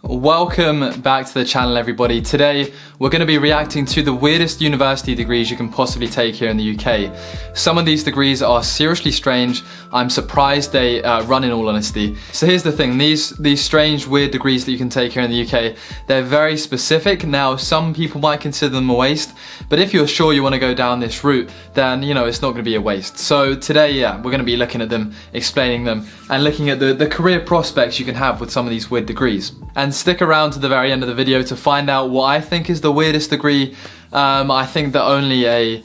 Welcome back to the channel, everybody. Today we're going to be reacting to the weirdest university degrees you can possibly take here in the UK. Some of these degrees are seriously strange. I'm surprised they run, in all honesty. So here's the thing, these strange, weird degrees that you can take here in the UK, they're very specific. Now, some people might consider them a waste, but if you're sure you want to go down this route, then it's not going to be a waste. So today, we're going to be looking at them, explaining them, and looking at the career prospects you can have with some of these weird degrees. And stick around to the very end of the video to find out what I think is the weirdest degree. I think that only a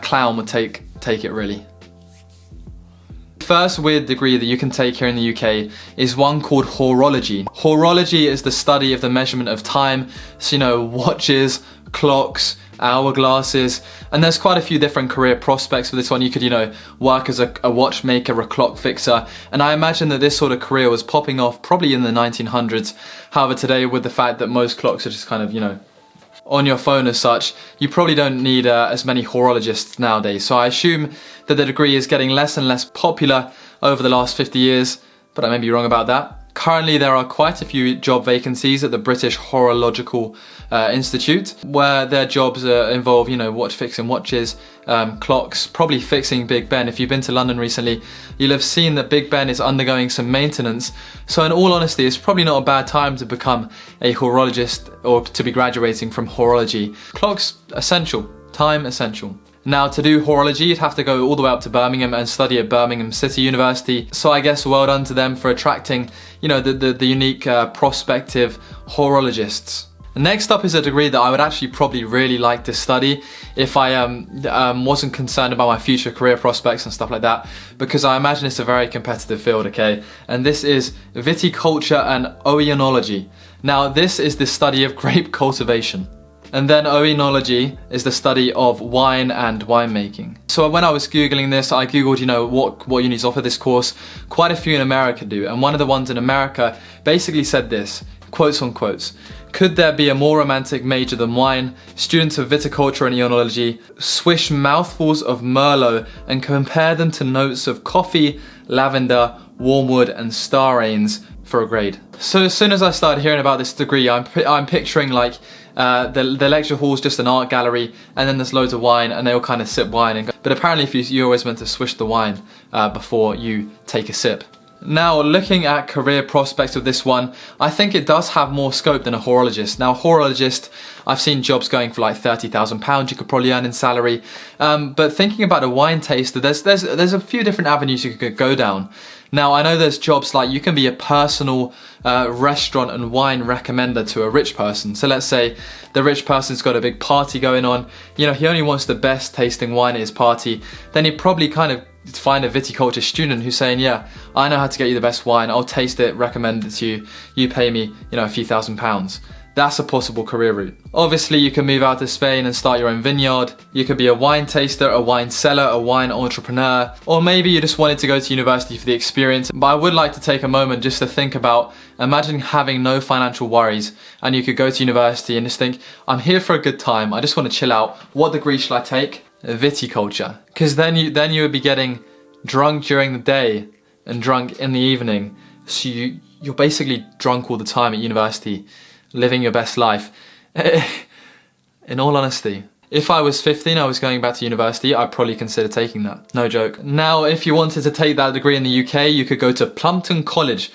clown would take it, really. First weird degree that you can take here in the UK is one called Horology. Horology is the study of the measurement of time. So, watches, clocks, hourglasses, and there's quite a few different career prospects for this one. You could, work as a watchmaker, a clock fixer, and I imagine that this sort of career was popping off probably in the 1900s. However, today, with the fact that most clocks are just kind of, on your phone as such, you probably don't need as many horologists nowadays. So I assume that the degree is getting less and less popular over the last 50 years, but I may be wrong about that. Currently, there are quite a few job vacancies at the British Horological Institute, where their jobs involve, watch fixing watches, clocks, probably fixing Big Ben. If you've been to London recently, you'll have seen that Big Ben is undergoing some maintenance. So in all honesty, it's probably not a bad time to become a horologist or to be graduating from horology. Clocks, essential. Time, essential. Now, to do horology, you'd have to go all the way up to Birmingham and study at Birmingham City University. So I guess well done to them for attracting, the unique prospective horologists. Next up is a degree that I would actually probably really like to study if I wasn't concerned about my future career prospects and stuff like that, because I imagine it's a very competitive field, okay? And this is Vitoculture&Oeonology. Now, this is the study of grape cultivation. And then Oeonology is the study of wine and winemaking. So when I was Googling this, I Googled, what unis offer this course. Quite a few in America do. And one of the ones in America basically said this, quotes on quotes: "Could there be a more romantic major than wine? Students of viticulture and eonology swish mouthfuls of Merlot and compare them to notes of coffee, lavender, wormwood, and star anes for a grade." So as soon as I started hearing about this degree, I'm picturing the lecture hall's just an art gallery, and then there's loads of wine, and they all kind of sip wine. But apparently, if you're always meant to swish the wine before you take a sip. Now, looking at career prospects of this one, I think it does have more scope than a horologist. Now, horologist, I've seen jobs going for like £30,000 you could probably earn in salary. But thinking about a wine taster, there's a few different avenues you could go down. Now, I know there's jobs like you can be a personal restaurant and wine recommender to a rich person. So let's say the rich person's got a big party going on. He only wants the best tasting wine at his party. Then he'd probably kind of find a viticulture student who's saying, yeah, I know how to get you the best wine. I'll taste it, recommend it to you. You pay me, a few £1,000s. That's a possible career route. Obviously, you can move out to Spain and start your own vineyard. You could be a wine taster, a wine seller, a wine entrepreneur, or maybe you just wanted to go to university for the experience. But I would like to take a moment just to think about, imagine having no financial worries, and you could go to university and just think, I'm here for a good time. I just want to chill out. What degree should I take? Viticulture. Because then you would be getting drunk during the day and drunk in the evening. So you're basically drunk all the time at university, living your best life. In all honesty, if I was 15, I was going back to university, I'd probably consider taking that. No joke. Now, if you wanted to take that degree in the UK, you could go to Plumpton College.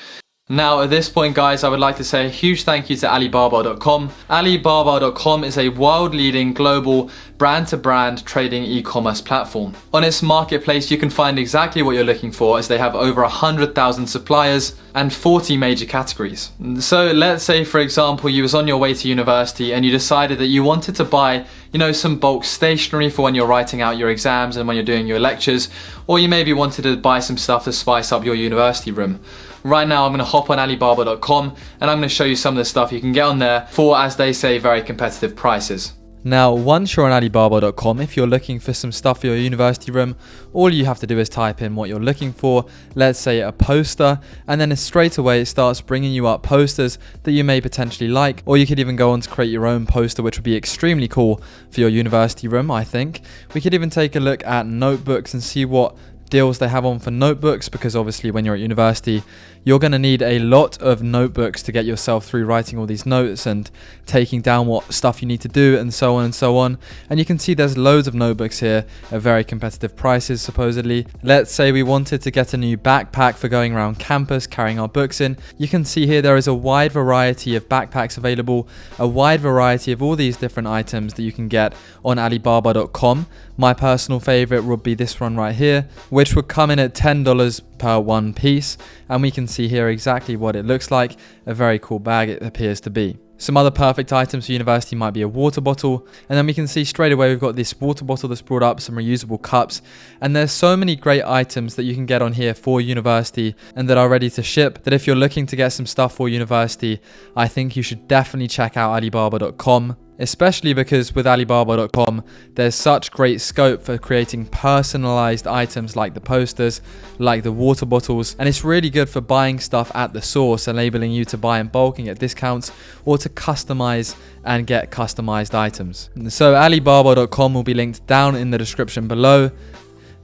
Now, at this point, guys, I would like to say a huge thank you to Alibaba.com. Alibaba.com is a world-leading global brand-to-brand trading e-commerce platform. On its marketplace, you can find exactly what you're looking for, as they have over 100,000 suppliers and 40 major categories. So let's say, for example, you was on your way to university and you decided that you wanted to buy, some bulk stationery for when you're writing out your exams and when you're doing your lectures, or you maybe wanted to buy some stuff to spice up your university room. Right now, I'm going to hop on Alibaba.com and I'm going to show you some of the stuff you can get on there for, as they say, very competitive prices. Now, once you're on Alibaba.com, if you're looking for some stuff for your university room, all you have to do is type in what you're looking for, let's say a poster, and then straight away it starts bringing you up posters that you may potentially like, or you could even go on to create your own poster, which would be extremely cool for your university room, I think. We could even take a look at notebooks and see what deals they have on for notebooks, because obviously when you're at university, you're going to need a lot of notebooks to get yourself through writing all these notes and taking down what stuff you need to do, and so on and so on. And you can see there's loads of notebooks here at very competitive prices, supposedly. Let's say we wanted to get a new backpack for going around campus, carrying our books in. You can see here there is a wide variety of backpacks available, a wide variety of all these different items that you can get on Alibaba.com. My personal favorite would be this one right here, which would come in at $10 per one piece, and we can see here exactly what it looks like. A very cool bag it appears to be. Some other perfect items for university might be a water bottle, and then we can see straight away we've got this water bottle that's brought up, some reusable cups, and there's so many great items that you can get on here for university and that are ready to ship, that if you're looking to get some stuff for university, I think you should definitely check out Alibaba.com. Especially because with Alibaba.com, there's such great scope for creating personalized items like the posters, like the water bottles, and it's really good for buying stuff at the source, enabling you to buy in bulk and get discounts, or to customize and get customized items. So Alibaba.com will be linked down in the description below.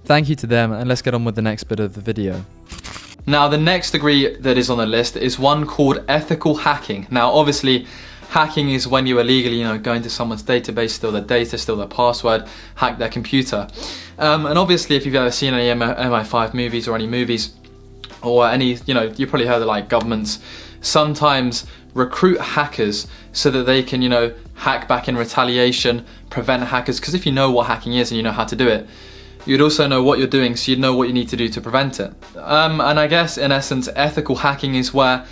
Thank you to them, and let's get on with the next bit of the video. Now, the next degree that is on the list is one called ethical hacking. Now, obviously, hacking is when you illegally, go into someone's database, steal their data, steal their password, hack their computer. And obviously, if you've ever seen any MI5 movies or any movies, or any, you probably heard of like governments sometimes recruit hackers so that they can, hack back in retaliation, prevent hackers. Because if you know what hacking is and you know how to do it, you'd also know what you're doing, so you'd know what you need to do to prevent it. And I guess in essence, ethical hacking is where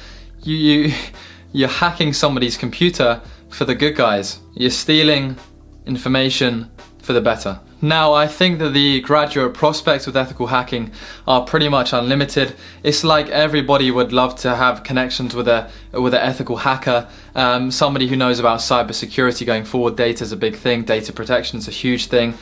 you're hacking somebody's computer for the good guys. You're stealing information for the better. Now, I think that the graduate prospects with ethical hacking are pretty much unlimited. It's like everybody would love to have connections with an ethical hacker, somebody who knows about cybersecurity going forward. Data is a big thing, data protection is a huge thing.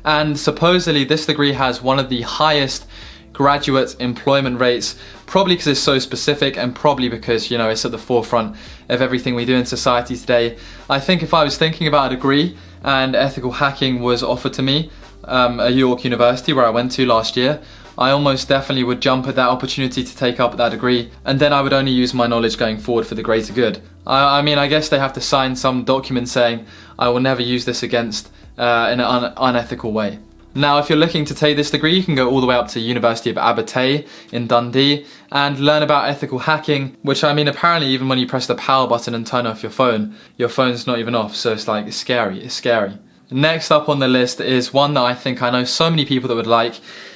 And supposedly this degree has one of the highest graduate employment rates, probably because it's so specific, and probably because it's at the forefront of everything we do in society today. I think if I was thinking about a degree and ethical hacking was offered to me at York University, where I went to last year, I almost definitely would jump at that opportunity to take up that degree, and then I would only use my knowledge going forward for the greater good. I mean, I guess they have to sign some document saying I will never use this against in an unethical way. Now, if you're looking to take this degree, you can go all the way up to University of Abertay in Dundee and learn about ethical hacking, which, I mean, apparently even when you press the power button and turn off your phone's not even off, so it's scary. Next up on the list is one that I think I know so many people that would like,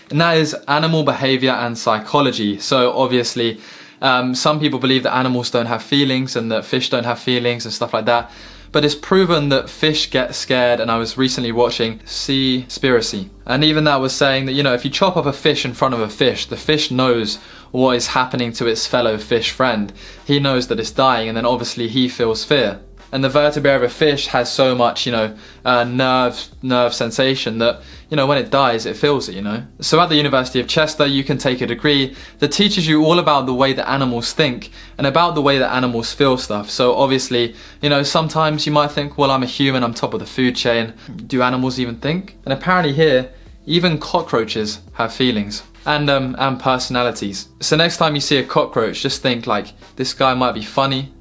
and that is animal behavior and psychology. So obviously, some people believe that animals don't have feelings and that fish don't have feelings and stuff like that. But it's proven that fish get scared, and I was recently watching Seaspiracy, and even that was saying that, if you chop up a fish in front of a fish, the fish knows what is happening to its fellow fish friend. He knows that it's dying, and then obviously he feels fear. And the vertebrae of a fish has so much, nerve sensation that, when it dies, it feels it, So at the University of Chester, you can take a degree that teaches you all about the way that animals think and about the way that animals feel stuff. So obviously, sometimes you might think, well, I'm a human, I'm top of the food chain. Do animals even think? And apparently here, even cockroaches have feelings and personalities. So next time you see a cockroach, just think like, this guy might be funny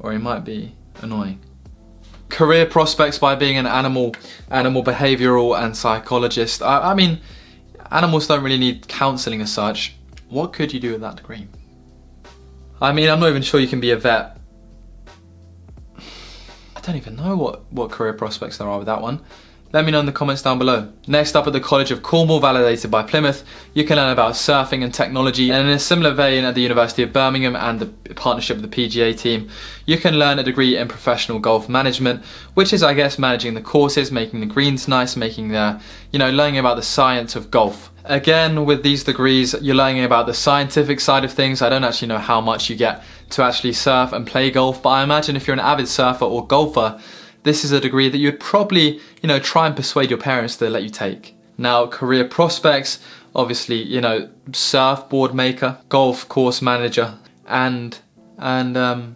or he might be annoying. Career prospects by being an animal behavioural and psychologist. I mean, animals don't really need counselling as such. What could you do with that degree? I mean, I'm not even sure you can be a vet. I don't even know what career prospects there are with that one. Let me know in the comments down below. Next up, at the College of Cornwall, validated by Plymouth, you can learn about surfing and technology. And in a similar vein, at the University of Birmingham and the partnership with the PGA team, you can learn a degree in professional golf management, which is, I guess, managing the courses, making the greens nice, making the, learning about the science of golf. Again, with these degrees, you're learning about the scientific side of things. I don't actually know how much you get to actually surf and play golf, but I imagine if you're an avid surfer or golfer, this is a degree that you'd probably, try and persuade your parents to let you take. Now, career prospects, obviously, surfboard maker, golf course manager, and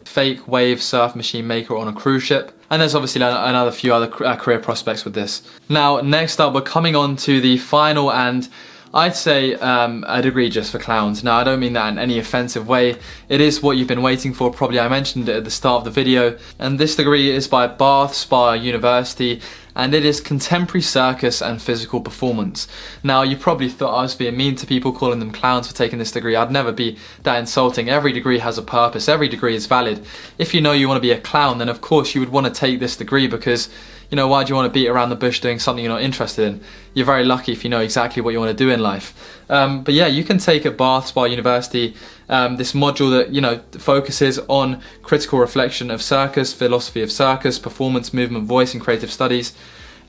fake wave surf machine maker on a cruise ship. And there's obviously another few other career prospects with this. Now, next up, we're coming on to the final and I'd say a degree just for clowns. Now, I don't mean that in any offensive way. It is what you've been waiting for. Probably I mentioned it at the start of the video. And this degree is by Bath Spa University, and it is Contemporary Circus and Physical Performance. Now, you probably thought I was being mean to people, calling them clowns for taking this degree. I'd never be that insulting. Every degree has a purpose. Every degree is valid. If you know you want to be a clown, then of course you would want to take this degree because, you know, why do you want to beat around the bush doing something you're not interested in? You're very lucky if you know exactly what you want to do in life. But yeah, you can take at Bath Spa University this module that, you know, focuses on critical reflection of circus, philosophy of circus, performance, movement, voice, and creative studies.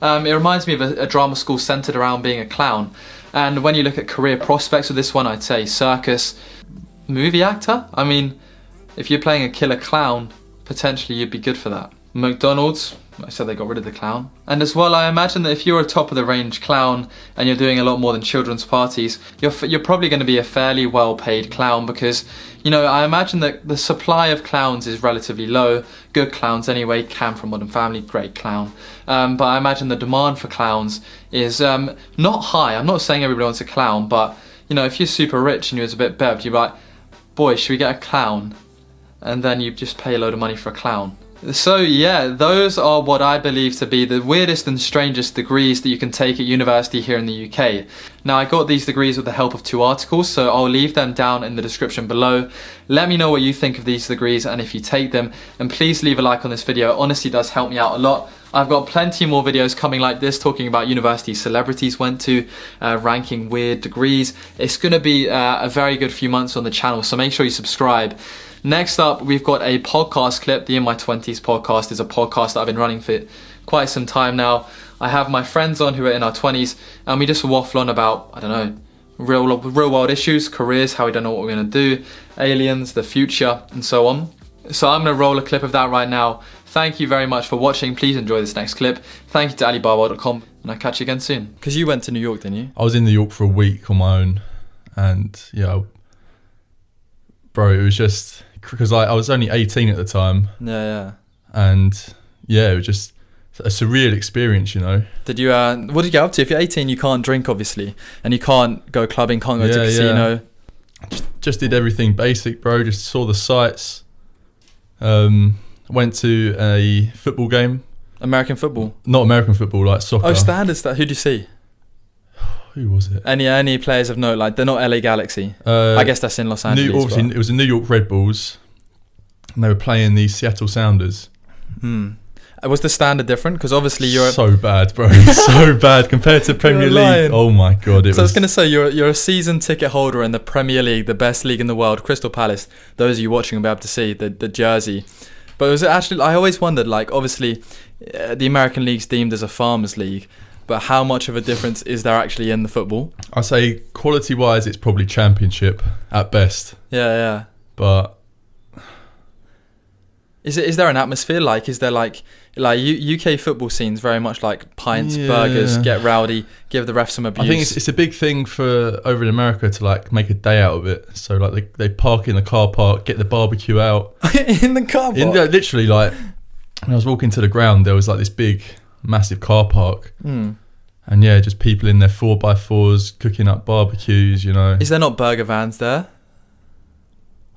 It reminds me of a drama school centered around being a clown. And when you look at career prospects with this one, I'd say circus, movie actor. I mean, if you're playing a killer clown, potentially you'd be good for that. McDonald's, I said they got rid of the clown. And as well, I imagine that if you're a top of the range clown and you're doing a lot more than children's parties, you're probably going to be a fairly well paid clown because, you know, I imagine that the supply of clowns is relatively low. Good clowns anyway. Cam from Modern Family, great clown. But I imagine the demand for clowns is not high. I'm not saying everybody wants a clown, but, you know, if you're super rich and you're a bit bevved, you're like, boy, should we get a clown? And then you just pay a load of money for a clown. So yeah, those are what I believe to be the weirdest and strangest degrees that you can take at university here in the UK. Now, I got these degrees with the help of 2 articles, so I'll leave them down in the description below. Let me know what you think of these degrees and if you take them, and please leave a like on this video. It honestly does help me out a lot. I've got plenty more videos coming like this, talking about university celebrities went to, ranking weird degrees. It's going to be a very good few months on the channel, so make sure you subscribe. Next up, we've got a podcast clip. The In My Twenties podcast is a podcast that I've been running for quite some time now. I have my friends on who are in our 20s, and we just waffle on about, I don't know, real world issues, careers, how we don't know what we're going to do, aliens, the future, and so on. So I'm going to roll a clip of that right now. Thank you very much for watching. Please enjoy this next clip. Thank you to Alibaba.com, and I'll catch you again soon. Because you went to New York, didn't you? I was in New York for a week on my own, and yeah, bro, it was just because I was only 18 at the time. Yeah. And yeah, it was just a surreal experience, you know. Did you? What did you get up to? If you're 18, you can't drink, obviously, and you can't go clubbing, can't go to casino. Just did everything basic, bro. Just saw the sights. Went to a football game. American football? Not American football, like soccer. Oh, standard stuff. Who'd you see? Who was it? Any players of note? Like, they're not LA Galaxy. I guess that's in Los Angeles. Obviously, it was the New York Red Bulls, and they were playing the Seattle Sounders. Was the standard different? Because obviously you're so bad, bro. So bad compared to Premier League. Oh my god! I was going to say you're a season ticket holder in the Premier League, the best league in the world, Crystal Palace. Those of you watching will be able to see the jersey. But it was actually, I always wondered, like, obviously the American League's deemed as a farmers league, but how much of a difference is there actually in the football? I'd say quality-wise, it's probably championship at best. Yeah. But is there an atmosphere? Like, is there like UK football scenes very much like pints, burgers, get rowdy, give the ref some abuse? I think it's a big thing for over in America to like make a day out of it. So like they park in the car park, get the barbecue out in the car park. Literally, like when I was walking to the ground, there was like this big, massive car park. And yeah, just people in their 4x4s cooking up barbecues, you know. Is there not burger vans there?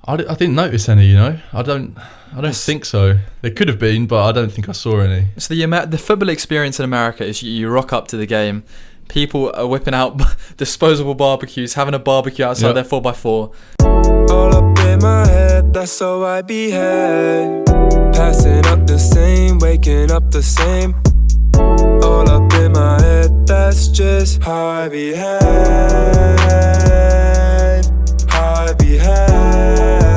I didn't notice any, you know. I don't think so. There could have been, but I don't think I saw any. So the football experience in America is you rock up to the game, people are whipping out disposable barbecues, having a barbecue outside their 4x4. All up in my head, that's how I behave. Passing up the same, waking up the same. All up in my head, that's just how I behave. How I behave.